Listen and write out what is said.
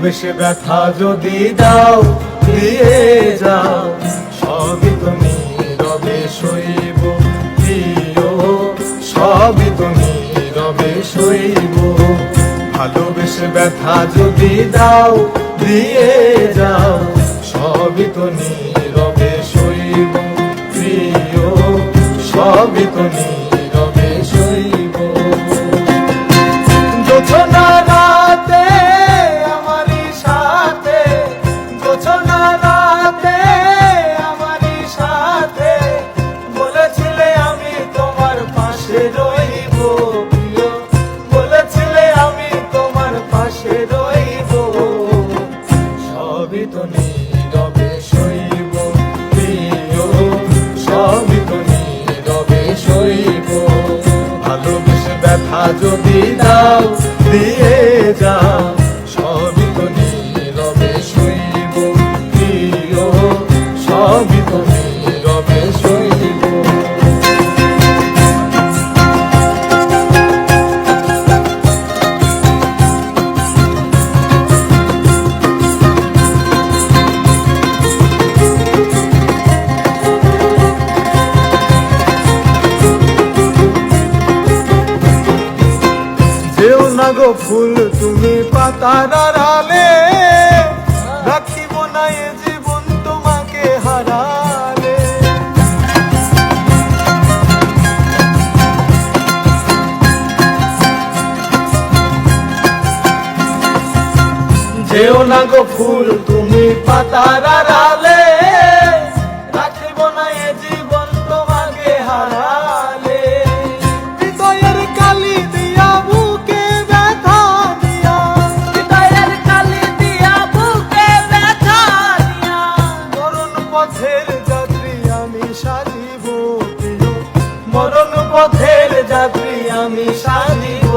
ভালোবেসে ব্যথা যদি দাও দিয়ে যাও, সবই তো নীরবে সইব প্রিয়, সবই তো নীরবে সইব। ভালোবেসে ব্যথা যদি দাও দিয়ে যাও, সবই তো নীরবে সইব প্রিয়, সবই তো নীরবে সইব। জোছনা রাতে আমারই সাথে, জোছনা রাতে আমারই সাথে, বলেছিলে আমি তোমার পাশে রইব প্রিয়, বলেছিলে আমি তোমার পাশে রইব। সবই তো নীরবে সইব প্রিয়, সবই তো নীরবে সইব। ভালোবেসে ব্যথা যদি দাও দিয়ে যাও, সবই তো নীরবে সইব প্রিয়, সবই তো নীরবে সইব। যেও না গো ফুল তুমি পাতার আড়ালে, রাখিব না এ জীবন তোমাকে হারালে। যেও না গো ফুল তুমি পাতার আড়ালে, রাখিব না এ জীবন তোমাকে হারালে। হৃদয়ের কালি দিয়া বুকে ব্যথা দিয়া, হৃদয়ের কালি দিয়া বুকে ব্যথা দিয়া, মরণ পথের যাত্রী আমি সাজিব প্রিয়, মরণ পথের যাত্রী আমি সাজিব।